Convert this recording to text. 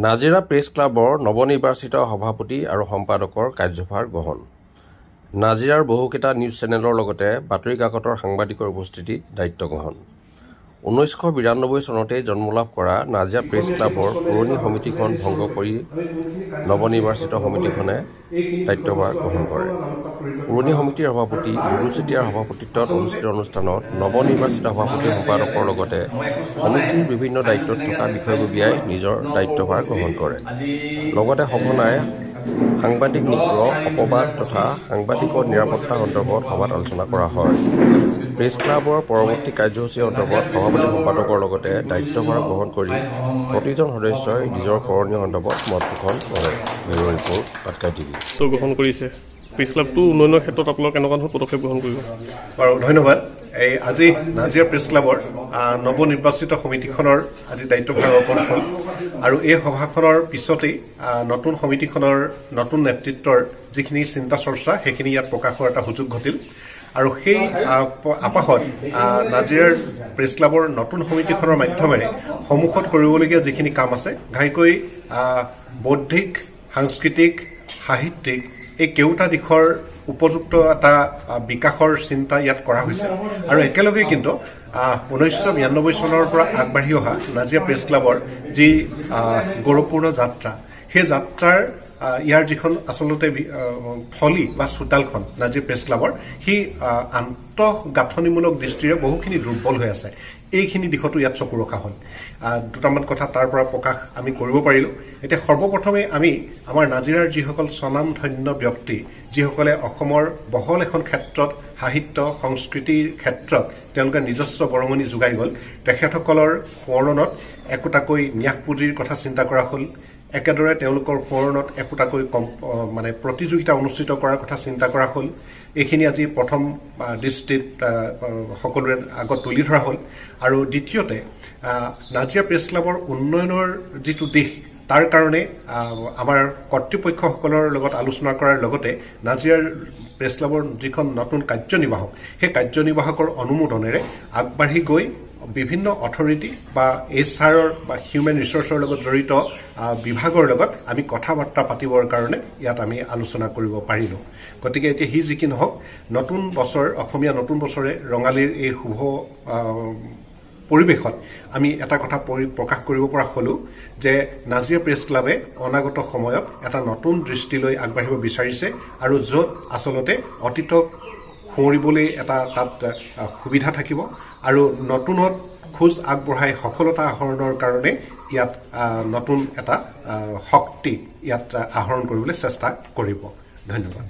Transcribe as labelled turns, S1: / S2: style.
S1: Nazira press ক্লাবৰ নৱনিৰ্বাচিত সভাপতি আৰু সম্পাদকৰ কাৰ্যভাৰ গ্ৰহণ। নাজিৰাৰ বহুকেইটা নিউজ চেনেলৰ লগতে বাতৰি কাকতৰ সাংবাদিকৰ উপস্থিতিত দায়িত্ব গ্ৰহণ। 1992 চনতেই জন্মলাভ কৰা নাজিৰা প্ৰেছ ক্লাবৰ পুৰণি সমিতিখন ভংগ কৰি নৱনিৰ্বাচিত সমিতিখনে দায়িত্বভাৰ গ্ৰহণ কৰে। পুৰণি সমিতিৰ সভাপতি গুৰু চেতিয়াৰ সভাপতিত্বত অনুষ্ঠিত অনুষ্ঠানত নৱনিৰ্বাচিত সভাপতি সম্পাদকৰ লগতে সমিতিৰ বিভিন্ন দায়িত্বত থকা বিষয়ববীয়াই নিজৰ দায়িত্বভাৰ গ্ৰহণ কৰে। লগতে সঘনাই সাংবাদিক নিগ্ৰহ, অপবাদ তথা সাংবাদিকৰ নিৰাপত্তা সন্দৰ্ভত সভাত আলোচনা কৰা হয়। প্ৰেছ ক্লাবৰ পৰৱৰ্তী কাৰ্যসূচীৰ অন্তৰ্গত সভাপতি সম্পাদকৰ লগতে দায়িত্বভাৰ গ্ৰহণ কৰি প্ৰতিজন সদস্যই নিজৰ কৰণীয় সন্দৰ্ভত মত পোষণ কৰে। Bureau report, Patkai TV.
S2: গ্ৰহণ কৰিছে প্ৰেছ ক্লাবটো উন্নয়নৰ ক্ষেত্ৰত আপোনালোকে কেনেকুৱা ধৰণৰ পদক্ষেপ গ্ৰহণ কৰিব?
S3: বাৰু ধন্যবাদ। আজি নাজিৰা প্ৰেছ ক্লাবৰ নৱনিৰ্বাচিত সমিতিখনৰ আজি দায়িত্বভাৰ অৰ্পণ হ'ল আৰু এই সভাখনৰ পিছতেই নতুন সমিতিখনৰ নতুন নেতৃত্বৰ যিখিনি চিন্তা চৰ্চা সেইখিনি ইয়াত প্ৰকাশ হোৱাৰ এটা সুযোগ ঘটিল আৰু সেই আপাহত নাজিৰাৰ প্ৰেছ ক্লাবৰ নতুন সমিতিখনৰ মাধ্যমেৰে সন্মুখত কৰিবলগীয়া যিখিনি কাম আছে, ঘাইকৈ বৌদ্ধিক, সাংস্কৃতিক, সাহিত্যিক এই কেওটা দিশৰ উপযুক্ত এটা বিকাশৰ চিন্তা ইয়াত কৰা হৈছে আৰু একেলগে কিন্তু 1992 চনৰ পৰা আগবাঢ়ি অহা নাজিৰা প্ৰেছ ক্লাবৰ যি গৌৰৱপূৰ্ণ যাত্ৰা, সেই যাত্ৰাৰ ইয়াৰ যিখন আচলতে থলী বা চোতালখন নাজিৰা প্ৰেছ ক্লাবৰ, সি আন্তঃগাঁথনিমূলক দৃষ্টিৰে বহুখিনি দুৰ্বল হৈ আছে। এইখিনি দিশতো ইয়াত চকু ৰখা হ'ল। দুটামান কথা তাৰ পৰা প্ৰকাশ আমি কৰিব পাৰিলোঁ। এতিয়া সৰ্বপ্ৰথমে আমি আমাৰ নাজিৰাৰ যিসকল স্বনামধন্য ব্যক্তি, যিসকলে অসমৰ বহল এখন ক্ষেত্ৰত সাহিত্য সংস্কৃতিৰ ক্ষেত্ৰত তেওঁলোকে নিজস্ব বৰঙণি যোগাই গ'ল, তেখেতসকলৰ সোঁৱৰণত একোটাকৈ ন্যাস পুঁজিৰ কথা চিন্তা কৰা হ'ল। একেদৰে তেওঁলোকৰ সোঁৱৰণত একোটাকৈ প্ৰতিযোগিতা অনুষ্ঠিত কৰাৰ কথা চিন্তা কৰা হ'ল। এইখিনি আজি প্ৰথম দৃষ্টিত সকলোৰে আগত তুলি ধৰা হ'ল আৰু দ্বিতীয়তে নাজিৰা প্ৰেছ ক্লাবৰ উন্নয়নৰ যিটো দিশ, তাৰ কাৰণে আমাৰ কৰ্তৃপক্ষসকলৰ লগত আলোচনা কৰাৰ লগতে নাজিৰাৰ প্ৰেছ ক্লাবৰ যিখন নতুন কাৰ্যনিৰ্বাহক, সেই কাৰ্যনিৰ্বাহকৰ অনুমোদনেৰে আগবাঢ়ি গৈ বিভিন্ন অথৰিটি বা HR বা হিউমেন ৰিচোৰ্চৰ লগত জড়িত বিভাগৰ লগত আমি কথা বাৰ্তা পাতিবৰ কাৰণে ইয়াত আমি আলোচনা কৰিব পাৰিলোঁ। গতিকে এতিয়া সি যি কি নহওক, নতুন বছৰ, অসমীয়া নতুন বছৰে ৰঙালীৰ এই শুভ পৰিৱেশত আমি এটা কথা প্ৰকাশ কৰিব পৰা হ'লোঁ যে নাজিৰা প্ৰেছ ক্লাবে অনাগত সময়ত এটা নতুন দৃষ্টিলৈ আগবাঢ়িব বিচাৰিছে আৰু য'ত আচলতে অতীতক সোঁৱৰিবলৈ এটা তাত সুবিধা থাকিব আৰু নতুনত খোজ আগবঢ়াই সফলতা আহৰণৰ কাৰণে ইয়াত নতুন এটা শক্তি ইয়াত আহৰণ কৰিবলৈ চেষ্টা কৰিব। ধন্যবাদ।